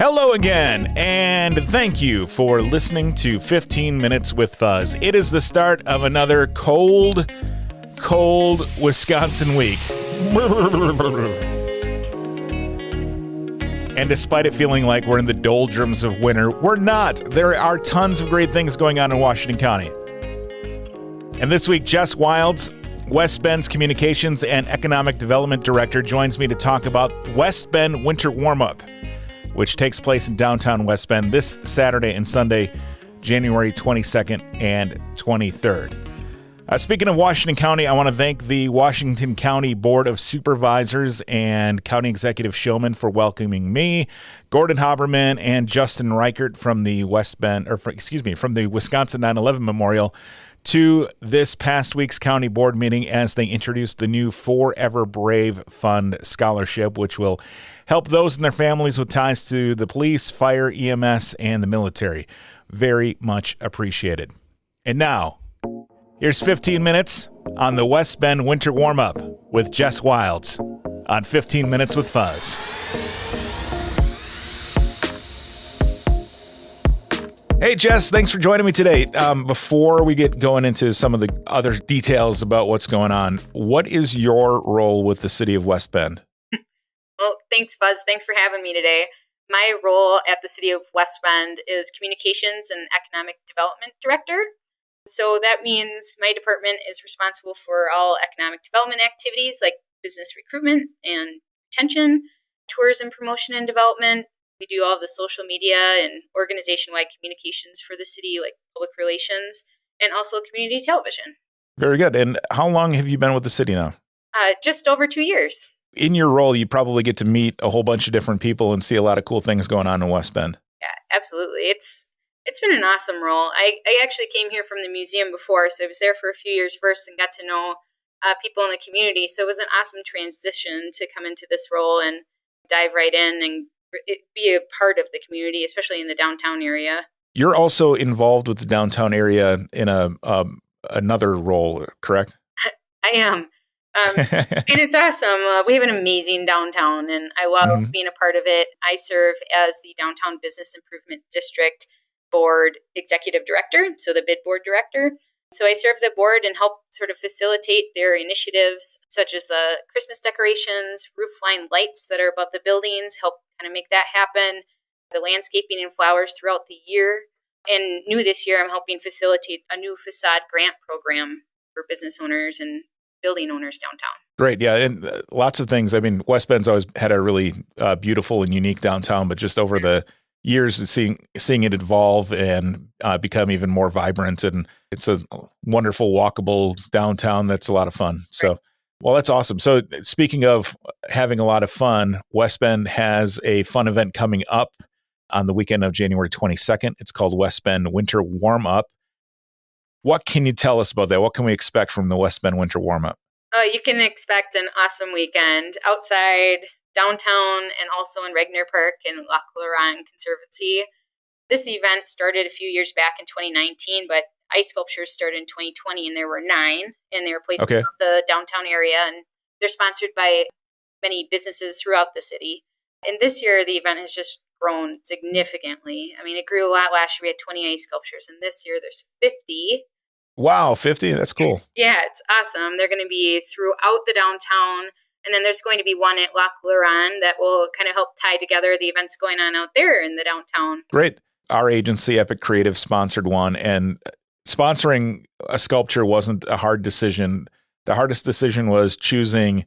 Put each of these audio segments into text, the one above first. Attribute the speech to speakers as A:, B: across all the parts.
A: Hello again, and thank you for listening to 15 Minutes with Fuzz. It is the start of another cold Wisconsin week. And despite it feeling like we're in the doldrums of winter, we're not. There are tons of great things going on in Washington County. And this week, Jess Wildes, West Bend's Communications and Economic Development Director, joins me to talk about West Bend Winter Warmup, which takes place in downtown West Bend this Saturday and Sunday, January 22nd and 23rd. Speaking of Washington County, I want to thank the Washington County Board of Supervisors and County Executive Showman for welcoming me, Gordon Haberman, and Justin Reichert from the from the Wisconsin 9/11 Memorial to this past week's county board meeting as they introduced the new Forever Brave Fund Scholarship, which will help those and their families with ties to the police, fire, EMS, and the military. Very much appreciated. And now, here's 15 minutes on the West Bend Winter Warm-Up with Jess Wildes on 15 Minutes with Fuzz. Hey, Jess, thanks for joining me today. Before we get going into some of the other details about what's going on, what is your role with the city of West Bend?
B: Well, thanks, Fuzz. Thanks for having me today. My role at the city of West Bend is Communications and Economic Development Director. So that means my department is responsible for all economic development activities like business recruitment and retention, tourism promotion and development. We do all of the social media and organization-wide communications for the city, like public relations, and also community television.
A: Very good. And how long have you been with the city now?
B: Just over 2 years.
A: In your role, you probably get to meet a whole bunch of different people and see a lot of cool things going on in West Bend.
B: Yeah, absolutely. It's been an awesome role. I actually came here from the museum before, so I was there for a few years first and got to know people in the community. So it was an awesome transition to come into this role and dive right in and be a part of the community, especially in the downtown area.
A: You're also involved with the downtown area in another role, correct?
B: I am. And it's awesome. We have an amazing downtown, and I love being a part of it. I serve as the Downtown Business Improvement District Board Executive Director, so the BID Board Director. So I serve the board and help sort of facilitate their initiatives, such as the Christmas decorations, roofline lights that are above the buildings, help kind of make that happen, the landscaping and flowers throughout the year. And new this year, I'm helping facilitate a new facade grant program for business owners and building owners downtown.
A: Great. Yeah. And lots of things. I mean, West Bend's always had a really beautiful and unique downtown, but just over the years of seeing it evolve and become even more vibrant. And it's a wonderful, walkable downtown that's a lot of fun. So, well, that's awesome. So speaking of having a lot of fun, West Bend has a fun event coming up on the weekend of January 22nd. It's called West Bend Winter Warm-Up. What can you tell us about that? What can we expect from the West Bend Winter Warm-Up?
B: You can expect an awesome weekend outside downtown and also in Regner Park and Lac Lawrann Conservancy. This event started a few years back in 2019, but ice sculptures started in 2020, and there were 9, and they were placed in the downtown area, and they're sponsored by many businesses throughout the city. And this year, the event has just grown significantly. I mean, it grew a lot last year. We had 20 ice sculptures, and this year there's 50.
A: Wow, 50? That's cool.
B: Yeah, it's awesome. They're going to be throughout the downtown, and then there's going to be one at Lac Lawrann that will kind of help tie together the events going on out there in the downtown.
A: Great. Our agency, Epic Creative, sponsored one, and sponsoring a sculpture wasn't a hard decision. The hardest decision was choosing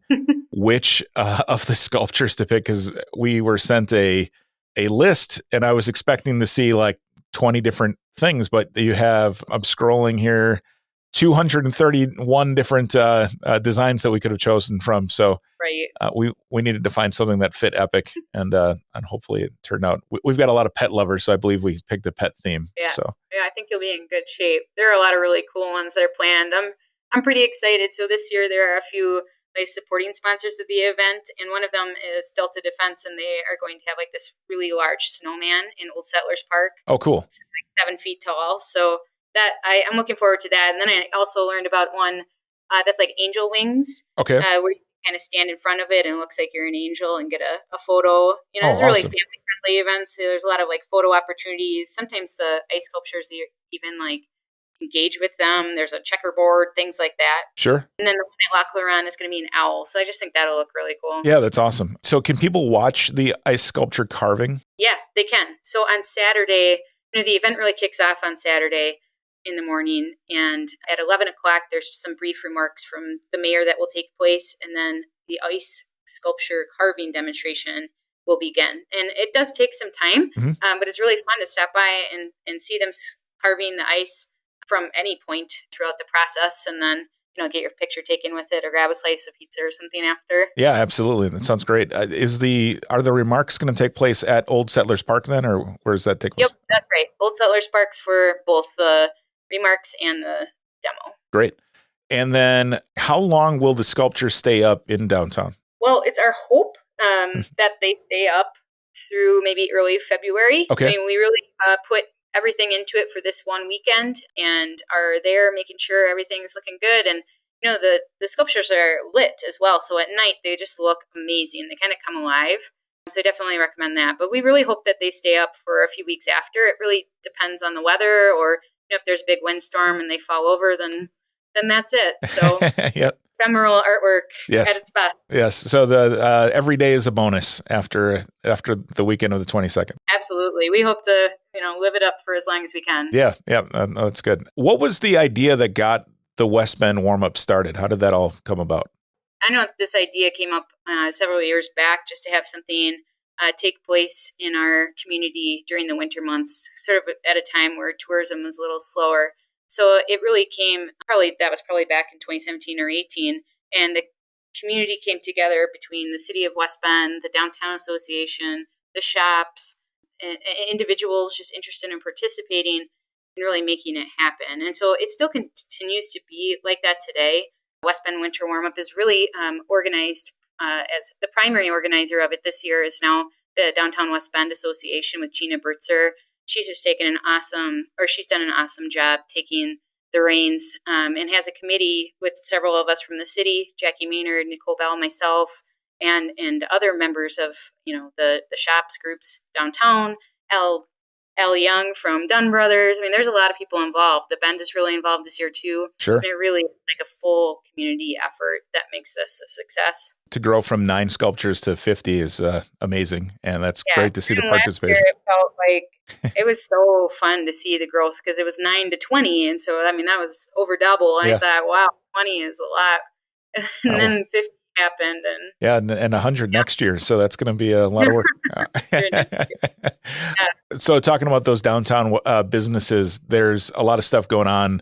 A: which of the sculptures to pick, because we were sent a list, and I was expecting to see like 20 different things, but I'm scrolling here, 231 different designs that we could have chosen from. So we needed to find something that fit Epic, and hopefully it turned out. We've got a lot of pet lovers, so I believe we picked a pet theme.
B: Yeah, I think you'll be in good shape. There are a lot of really cool ones that are planned. I'm pretty excited. So this year there are a few supporting sponsors of the event, and one of them is Delta Defense, and they are going to have like this really large snowman in Old Settlers Park.
A: Oh, cool!
B: It's like 7 feet tall. So that I'm looking forward to that. And then I also learned about one that's like angel wings.
A: Okay.
B: Where you kind of stand in front of it and it looks like you're an angel and get a photo. You know, it's a really family friendly events. So there's a lot of like photo opportunities. Sometimes the ice sculptures, you even like engage with them. There's a checkerboard, things like that.
A: Sure.
B: And then the one at Lac Lawrann is going to be an owl. So I just think that'll look really cool.
A: Yeah, that's awesome. So can people watch the ice sculpture carving?
B: Yeah, they can. So on Saturday, the event really kicks off on Saturday in the morning. And at 11 o'clock, there's some brief remarks from the mayor that will take place. And then the ice sculpture carving demonstration will begin. And it does take some time, but it's really fun to stop by and see them carving the ice from any point throughout the process, and then get your picture taken with it or grab a slice of pizza or something after.
A: Yeah, absolutely. That sounds great. Are the remarks going to take place at Old Settlers Park then, or where does that take place?
B: Yep, that's right. Old Settlers Park's for both the remarks and the demo.
A: Great. And then how long will the sculptures stay up in downtown?
B: Well, it's our hope that they stay up through maybe early February.
A: Okay.
B: I mean, we really put everything into it for this one weekend and are there making sure everything's looking good. And, the sculptures are lit as well. So at night, they just look amazing. They kind of come alive. So I definitely recommend that. But we really hope that they stay up for a few weeks after. It really depends on the weather, or if there's a big windstorm and they fall over, then that's it. So
A: yep.
B: Ephemeral artwork at its best.
A: Yes. So the every day is a bonus after the weekend of the 22nd.
B: Absolutely. We hope to live it up for as long as we can.
A: Yeah. That's good. What was the idea that got the West Bend Warmup started? How did that all come about?
B: I know this idea came up several years back, just to have something take place in our community during the winter months, sort of at a time where tourism was a little slower. So it really came, that was probably back in 2017 or 18, and the community came together between the city of West Bend, the Downtown Association, the shops, individuals just interested in participating and really making it happen. And so it still continues to be like that today. West Bend Winter Warmup is really organized as the primary organizer of it this year is now the Downtown West Bend Association with Gina Bertzer. She's just she's done an awesome job taking the reins and has a committee with several of us from the city, Jackie Maynard, Nicole Bell, myself, and other members of, the shops groups downtown, Al Young from Dunn Brothers. I mean, there's a lot of people involved. The Bend is really involved this year too.
A: Sure.
B: And it really is like a full community effort that makes this a success.
A: To grow from 9 sculptures to 50 is amazing. And that's great to see the participation.
B: Last year it felt like it was so fun to see the growth because it was 9 to 20. And so, I mean, that was over double. And I thought, wow, 20 is a lot. And then 50 happened.
A: And 100 next year. So that's going to be a lot of work. So talking about those downtown businesses, there's a lot of stuff going on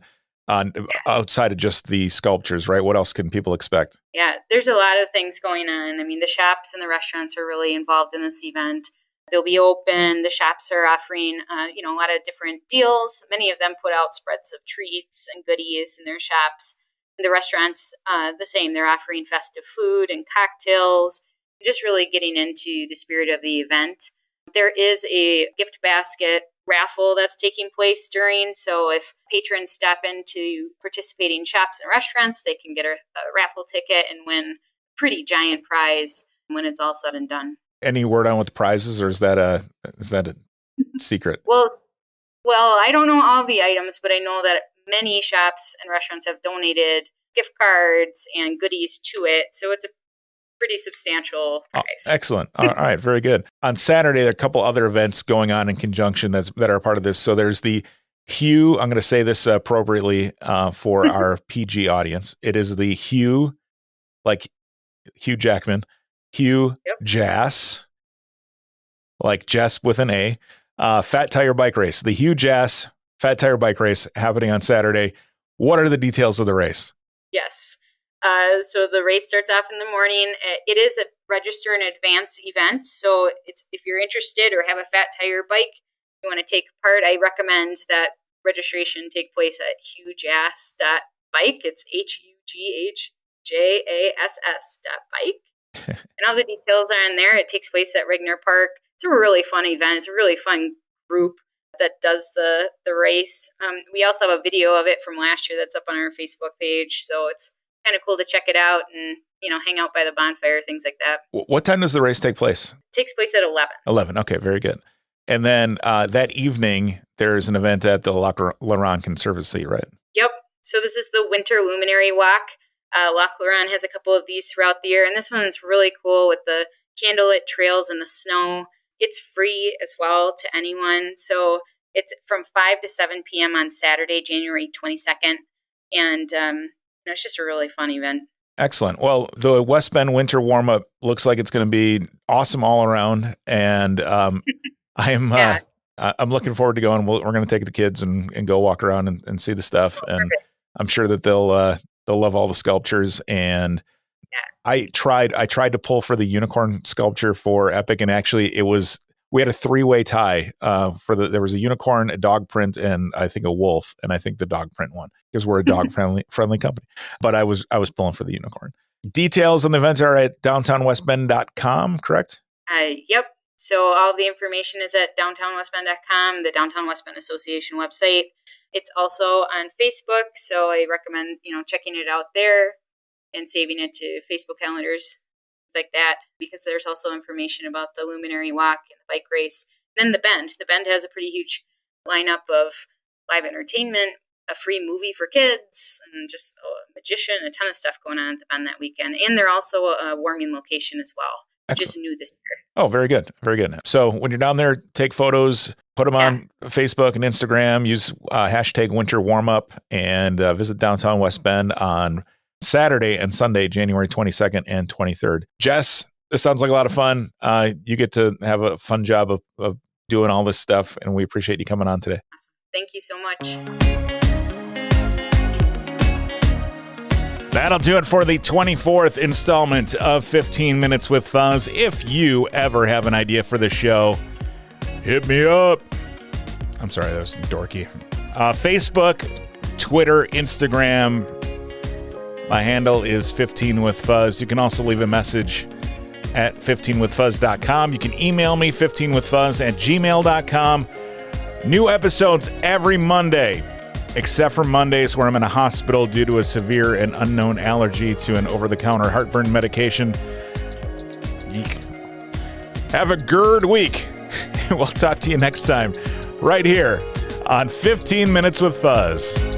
A: outside of just the sculptures, right? What else can people expect?
B: Yeah, there's a lot of things going on. I mean, the shops and the restaurants are really involved in this event. They'll be open. The shops are offering, a lot of different deals. Many of them put out spreads of treats and goodies in their shops. The restaurants, the same. They're offering festive food and cocktails, just really getting into the spirit of the event. There is a gift basket raffle that's taking place during. So if patrons step into participating shops and restaurants, they can get a raffle ticket and win a pretty giant prize when it's all said and done.
A: Any word on what the prize is, or is that a secret?
B: Well, I don't know all the items, but I know that many shops and restaurants have donated gift cards and goodies to it. So it's a pretty substantial prize.
A: Oh, excellent. All right. Very good. On Saturday, there are a couple other events going on in conjunction that are part of this. So there's the Hugh, I'm going to say this appropriately for our PG audience. It is the Hugh, like Hugh Jackman, Hugh Jass, like Jess with an A, Fat Tire Bike Race. The Hugh Jass Fat Tire Bike Race happening on Saturday. What are the details of the race?
B: Yes. So the race starts off in the morning. It is a register in advance event. So if you're interested or have a fat tire bike, you want to take part, I recommend that registration take place at hughjass.bike. It's HUGHJASS.bike. And all the details are in there. It takes place at Regner Park. It's a really fun event. It's a really fun group that does the race. We also have a video of it from last year that's up on our Facebook page. So it's kind of cool to check it out and, hang out by the bonfire, things like that.
A: What time does the race take place?
B: It takes place at 11.
A: 11. Okay, very good. And then that evening, there's an event at the Lac Lawrann Conservancy, right?
B: Yep. So this is the Winter Luminary Walk. Lac Lawrann has a couple of these throughout the year, and this one's really cool with the candlelit trails in the snow. It's free as well to anyone. So it's from 5 to 7 p.m. on Saturday, January 22nd. And it's just a really fun event.
A: Excellent. Well, the West Bend Winter Warmup looks like it's going to be awesome all around. And I'm looking forward to going. We're going to take the kids and go walk around and see the stuff. And perfect. I'm sure that they'll love all the sculptures. And I tried to pull for the unicorn sculpture for Epic, and actually we had a 3-way tie there was a unicorn, a dog print, and I think a wolf, and I think the dog print won because we're a dog friendly company. But I was pulling for the unicorn. Details on the events are at downtownwestbend.com, correct?
B: Yep. So all the information is at downtownwestbend.com, the Downtown West Bend Association website. It's also on Facebook, so I recommend, checking it out there and saving it to Facebook calendars, like that, because there's also information about the Luminary Walk and the bike race. And then the Bend. The Bend has a pretty huge lineup of live entertainment, a free movie for kids, and just a magician, a ton of stuff going on at the Bend that weekend. And they're also a warming location as well, which is new this year.
A: Oh, very good. Very good. So when you're down there, take photos, put them on Facebook and Instagram, use hashtag Winter Warmup, and visit Downtown West Bend on Saturday and Sunday, January 22nd and 23rd. Jess, this sounds like a lot of fun. You get to have a fun job of doing all this stuff, and we appreciate you coming on today.
B: Awesome. Thank you so much.
A: That'll do it for the 24th installment of 15 Minutes with Fuzz. If you ever have an idea for the show, hit me up. I'm sorry, that was dorky. Facebook, Twitter, Instagram. My handle is 15 with Fuzz. You can also leave a message at 15withfuzz.com. You can email me 15withfuzz@gmail.com. New episodes every Monday, except for Mondays where I'm in a hospital due to a severe and unknown allergy to an over-the-counter heartburn medication. Yeek. Have a good week. We'll talk to you next time right here on 15 Minutes with Fuzz.